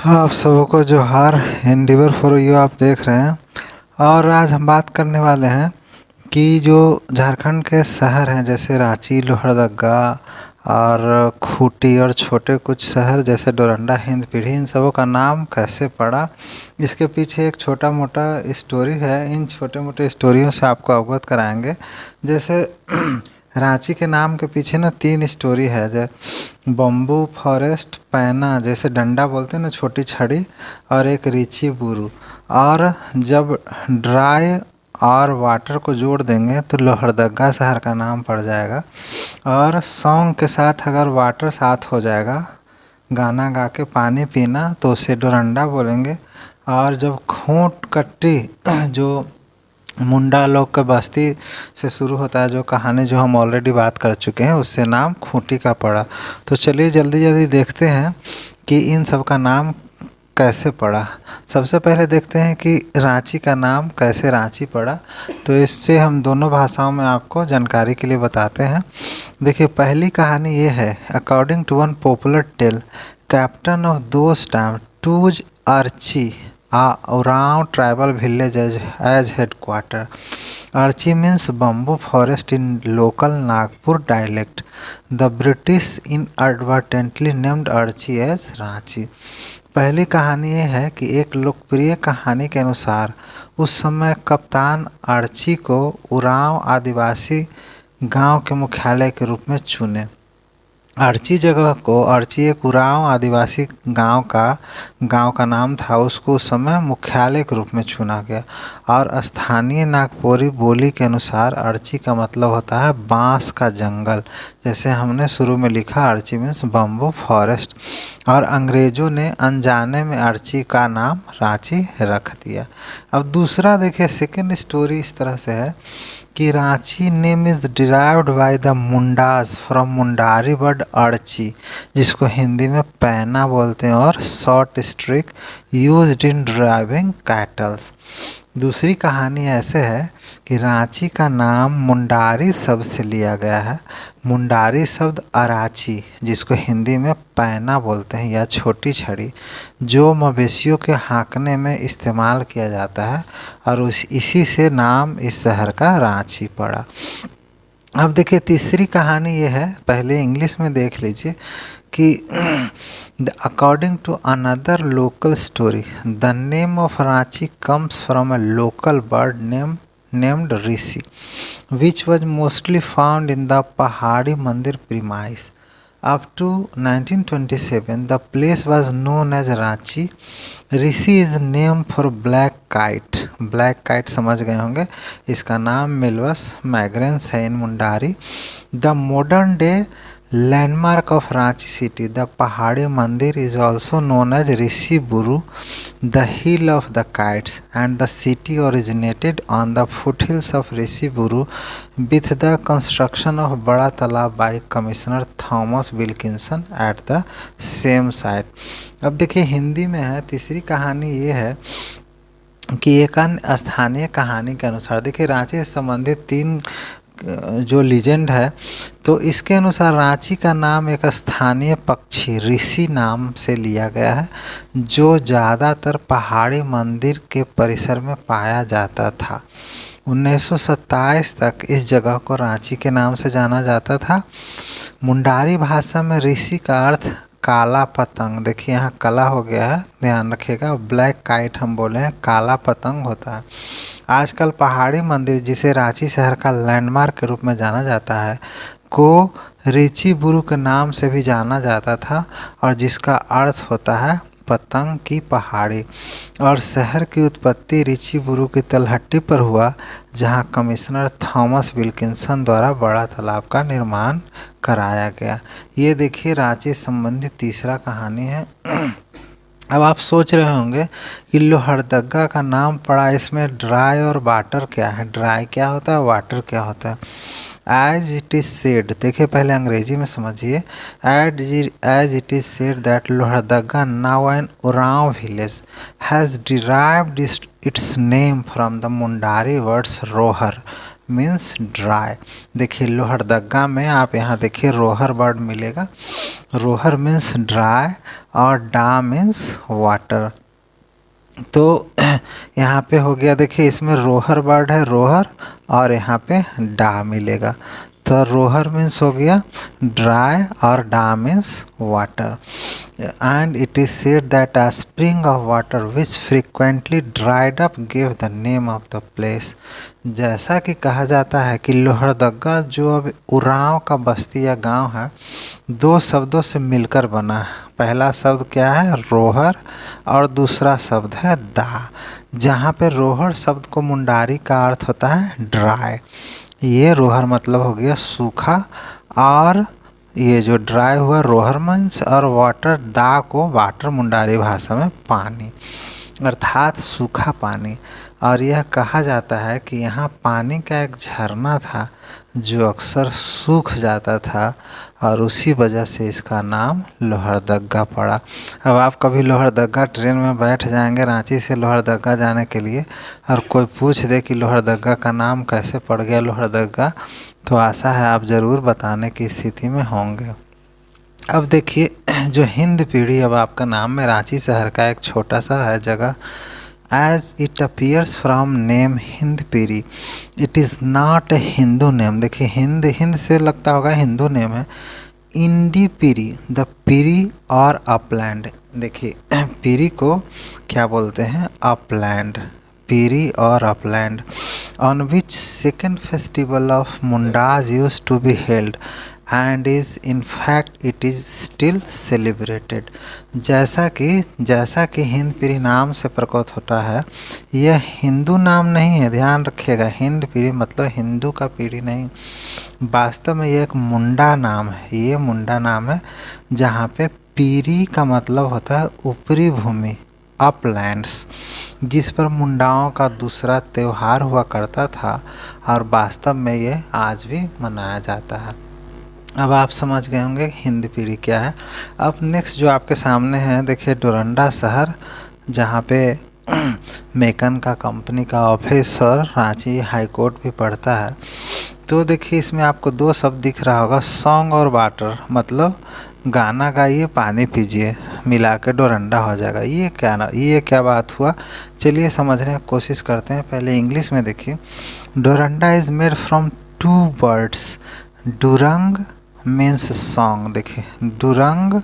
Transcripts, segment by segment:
हाँ, आप सबको जोहार। एंडिवर फॉर यू आप देख रहे हैं। और आज हम बात करने वाले हैं कि जो झारखंड के शहर हैं जैसे रांची, लोहरदगा और खूंटी और छोटे कुछ शहर जैसे डोरंडा, हिंदपीढ़ी, इन सबों का नाम कैसे पड़ा। इसके पीछे एक छोटा मोटा स्टोरी है। इन छोटे मोटे स्टोरियों से आपको अवगत कराएंगे। जैसे रांची के नाम के पीछे ना 3 स्टोरी है। जैसे बम्बू फॉरेस्ट, पैना जैसे डंडा बोलते हैं ना, छोटी छड़ी, और एक रीची बुरू। और जब ड्राई और वाटर को जोड़ देंगे तो लोहरदगा शहर का नाम पड़ जाएगा। और सॉन्ग के साथ अगर वाटर साथ हो जाएगा, गाना गा के पानी पीना, तो उसे डोरंडा बोलेंगे। और जब खूंट कट्टी जो मुंडा लोग का बस्ती से शुरू होता है, जो कहानी जो हम ऑलरेडी बात कर चुके हैं, उससे नाम खूंटी का पड़ा। तो चलिए जल्दी जल्दी देखते हैं कि इन सब का नाम कैसे पड़ा। सबसे पहले देखते हैं कि रांची का नाम कैसे रांची पड़ा। तो इससे हम दोनों भाषाओं में आपको जानकारी के लिए बताते हैं। देखिए, पहली कहानी ये है। According to one popular tale, captain of those time टूज अर्ची Around tribal village as headquarter. Archi means bamboo forest in local Nagpur dialect. The British inadvertently named Archi as Ranchi. पहली कहानी ये है कि एक लोकप्रिय कहानी के अनुसार उस समय कप्तान अर्ची को उरांव आदिवासी गांव के मुख्यालय के रूप में चुने। अर्ची जगह को, अर्ची एक उरांव आदिवासी गांव का नाम था, उसको उस समय मुख्यालय के रूप में चुना गया। और स्थानीय नागपुरी बोली के अनुसार अर्ची का मतलब होता है बांस का जंगल। जैसे हमने शुरू में लिखा, अर्ची मीन्स बम्बू फॉरेस्ट। और अंग्रेज़ों ने अनजाने में अर्ची का नाम रांची रख दिया। अब दूसरा देखिए, सेकेंड स्टोरी इस तरह से है कि Ranchi name is derived by the Mundas from Mundari word अर्ची, जिसको हिंदी में पैना बोलते हैं, और short stick used in driving cattles. दूसरी कहानी ऐसे है कि रांची का नाम मुंडारी शब्द से लिया गया है। मुंडारी शब्द अराची, जिसको हिंदी में पैना बोलते हैं या छोटी छड़ी, जो मवेशियों के हाँकने में इस्तेमाल किया जाता है, और इसी से नाम इस शहर का रांची पड़ा। अब देखिए, तीसरी कहानी ये है, पहले इंग्लिश में देख लीजिए कि according to another local story, the name of Ranchi comes from a local bird named Rishi, which was mostly found in the Pahadi Mandir premise. Up to 1927, the place was known as Ranchi. Rishi is named for black kite. Black kite समझ गए होंगे। इसका नाम मिलवस मैग्रेंस है इन Mundari. The modern day landmark of Ranchi city, the Pahadi Mandir, is also known as Rishi Buru, the hill of the kites, and the city originated on the foothills of Rishi Buru with the construction of Bada Talab by Commissioner Thomas Wilkinson at the same site. अब देखिए, हिंदी में है। तीसरी कहानी ये है कि एक अन्य स्थानीय कहानी के अनुसार, देखिए रांची से संबंधित 3 जो लीजेंड है, तो इसके अनुसार रांची का नाम एक स्थानीय पक्षी ऋषि नाम से लिया गया है, जो ज़्यादातर पहाड़ी मंदिर के परिसर में पाया जाता था। 1927 तक इस जगह को रांची के नाम से जाना जाता था। मुंडारी भाषा में ऋषि का अर्थ काला पतंग, देखिए यहाँ कला हो गया है, ध्यान रखिएगा। ब्लैक काइट हम बोले हैं, काला पतंग होता है। आजकल पहाड़ी मंदिर, जिसे रांची शहर का लैंडमार्क के रूप में जाना जाता है, को रीची बुरु के नाम से भी जाना जाता था, और जिसका अर्थ होता है पतंग की पहाड़ी। और शहर की उत्पत्ति रीची बुरु की तलहटी पर हुआ, जहां कमिश्नर थॉमस विल्किंसन द्वारा बड़ा तालाब का निर्माण कराया गया। ये देखिए रांची संबंधित तीसरा कहानी है। अब आप सोच रहे होंगे कि लोहरदगा का नाम पड़ा, इसमें ड्राई और वाटर क्या है। ड्राई क्या होता है, वाटर क्या होता है। एज इट इज़ सेड, देखिए पहले अंग्रेजी में समझिए। As it is said that Lohardaga, now an Oraon village, has derived its name from the Mundari words rohar means dry. देखिए लोहरदगा में आप यहाँ देखिए रोहर वर्ड मिलेगा, रोहर मीन्स ड्राई और डा मीन्स वाटर। तो यहाँ पे हो गया, देखिए इसमें रोहर वर्ड है रोहर और यहाँ पे डा मिलेगा, तो रोहर मीन्स हो गया ड्राई और डा means water. And it is said that a spring of water which frequently dried up give the name of the place. जैसा कि कहा जाता है कि लोहरदगा जो अब उरांव का बस्ती या गांव है, दो शब्दों से मिलकर बना है। पहला शब्द क्या है, रोहर, और दूसरा शब्द है दा। जहाँ पे रोहर शब्द को मुंडारी का अर्थ होता है ड्राई, ये रोहर मतलब हो गया सूखा, और ये जो ड्राई हुआ रोहर मीन्स, और वाटर दा को वाटर मुंडारी भाषा में पानी, अर्थात सूखा पानी। और यह कहा जाता है कि यहाँ पानी का एक झरना था जो अक्सर सूख जाता था, और उसी वजह से इसका नाम लोहरदगा पड़ा। अब आप कभी लोहरदगा ट्रेन में बैठ जाएंगे रांची से लोहरदगा जाने के लिए, और कोई पूछ दे कि लोहरदगा का नाम कैसे पड़ गया लोहरदगा, तो आशा है आप ज़रूर बताने की स्थिति में होंगे। अब देखिए जो हिंद पीढ़ी, अब आपका नाम में रांची शहर का एक छोटा सा है जगह, as it appears from name Hind Piri, it is not a Hindu name. देखिए हिंद हिंद से लगता होगा हिंदू नेम है। इंडी पीरी, द पीरी और अपलैंड। देखिए पीरी को क्या बोलते हैं, अपलैंड, पीरी और upland. On which second festival of Mundas used to be held and is in fact it is still celebrated. जैसा कि हिंद पीढ़ी नाम से प्रकट होता है, यह हिंदू नाम नहीं है, ध्यान रखिएगा। हिंद पीढ़ी मतलब हिंदू का पीढ़ी नहीं, वास्तव में ये एक मुंडा नाम है, ये मुंडा नाम है, जहाँ पे पीरी का मतलब होता है ऊपरी भूमि, अपलैंड्स, जिस पर मुंडाओं का दूसरा त्यौहार हुआ करता था, और वास्तव में ये आज भी मनाया जाता है। अब आप समझ गए होंगे हिंद पीढ़ी क्या है। अब नेक्स्ट जो आपके सामने है, देखिए डोरंडा शहर, जहाँ पे मेकन का कंपनी का ऑफिस और रांची हाई कोर्ट भी पड़ता है। तो देखिए इसमें आपको दो शब्द दिख रहा होगा, सॉन्ग और वाटर, मतलब गाना गाइए पानी पीजिए, मिला के डोरंडा हो जाएगा। ये क्या बात हुआ, चलिए समझने की कोशिश करते हैं। पहले इंग्लिश में देखिए, Doranda is made from two words, durang means song. देखिए डुरंग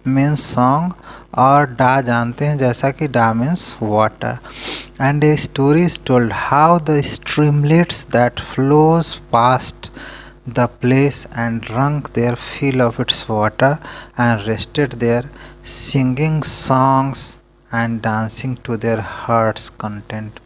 मीन्स सॉन्ग, और डा जानते हैं जैसा कि da means water. And a story is told how the streamlets that flows past the place and drunk their fill of its water and rested there, singing songs and dancing to their heart's content।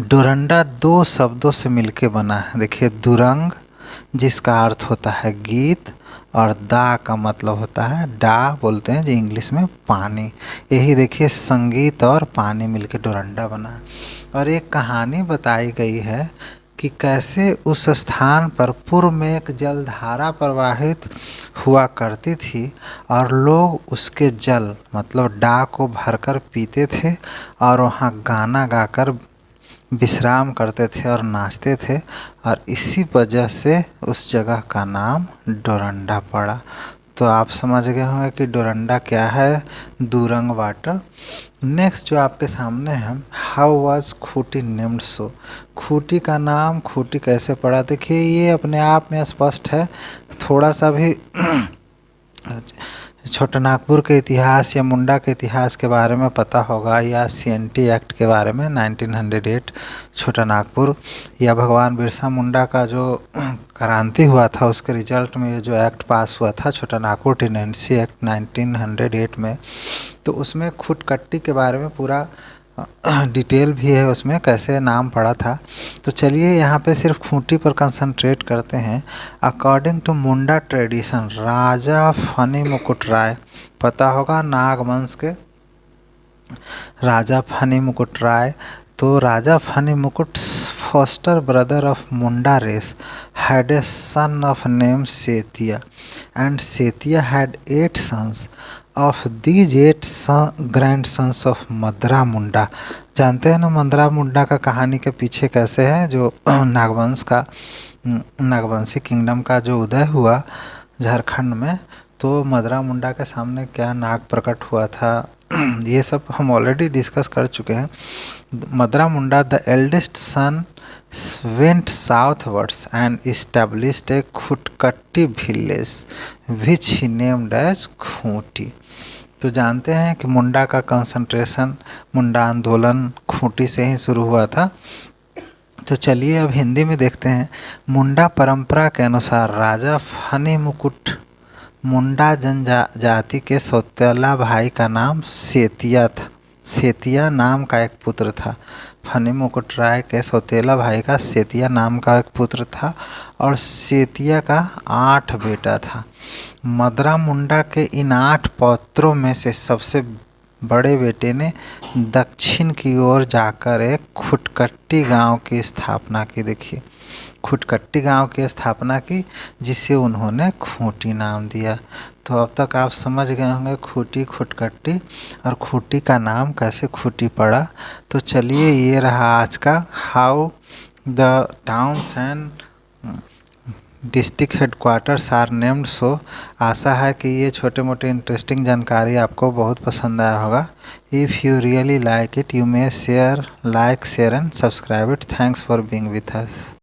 Doranda दो शब्दों से मिलके बना है। देखिए दुरंग जिसका अर्थ होता है गीत, और दा का मतलब होता है, डा बोलते हैं जो इंग्लिश में पानी। यही देखिए संगीत और पानी मिलके डोरंडा बना है। और एक कहानी बताई गई है कि कैसे उस स्थान पर पूर्व में एक जलधारा प्रवाहित हुआ करती थी, और लोग उसके जल मतलब डा को भरकर पीते थे, और वहाँ गाना गाकर विश्राम करते थे और नाचते थे, और इसी वजह से उस जगह का नाम डोरंडा पड़ा। तो आप समझ गए होंगे कि डोरंडा क्या है, दुरंग वाटर। नेक्स्ट जो आपके सामने है, how was Khunti named so. Khunti का नाम खूंटी कैसे पड़ा, देखिए ये अपने आप में स्पष्ट है। थोड़ा सा भी छोटानागपुर के इतिहास या मुंडा के इतिहास के बारे में पता होगा, या CNT एक्ट के बारे में 1908 छोटानागपुर, या भगवान बिरसा मुंडा का जो क्रांति हुआ था उसके रिजल्ट में ये जो एक्ट पास हुआ था छोटानागपुर टेनेंसी एक्ट 1908 में, तो उसमें खुटकट्टी के बारे में पूरा डिटेल भी है उसमें कैसे नाम पड़ा था। तो चलिए यहाँ पे सिर्फ खूंटी पर कंसंट्रेट करते हैं। According to Munda tradition, Raja Phani Mukut Rai, पता होगा नागवंश के राजा फनी मुकुट राय, तो राजा फनी मुकुट foster brother of Munda race had a son of name Setia, and Setia had 8 sons. Of these 8 grandsons of Madra Munda, जानते हैं ना मंदरा मुंडा का कहानी के पीछे कैसे है, जो नागवंश का नागवंशी किंगडम का जो उदय हुआ झारखंड में, तो मदरा मुंडा के सामने क्या नाग प्रकट हुआ था ये सब हम ऑलरेडी डिस्कस कर चुके हैं। Madra Munda the eldest son went southwards and established a khuntkatti village which he named as Khunti. तो जानते हैं कि मुंडा का कंसंट्रेशन, मुंडा आंदोलन खूंटी से ही शुरू हुआ था। तो चलिए अब हिंदी में देखते हैं। मुंडा परंपरा के अनुसार राजा फनी मुकुट मुंडा जनजाति के सौतेला भाई का नाम सेतिया था। सेतिया नाम का एक पुत्र था। फनी मुकुट राय के सौतेला भाई का सेतिया नाम का एक पुत्र था और सेतिया का 8 बेटा था। मदरा मुंडा के इन 8 पौत्रों में से सबसे बड़े बेटे ने दक्षिण की ओर जाकर एक खुटकट्टी गांव की स्थापना की। देखिए, खुटकट्टी गांव की स्थापना की, जिसे उन्होंने खूंटी नाम दिया। तो अब तक आप समझ गए होंगे खूंटी, खुटकट्टी और खूंटी का नाम कैसे खूंटी पड़ा। तो चलिए, ये रहा आज का how the towns and district headquarters are named. So आशा है कि ये छोटे मोटे इंटरेस्टिंग जानकारी आपको बहुत पसंद आया होगा। If you really like it, you may share, like, share and subscribe it. Thanks for being with us.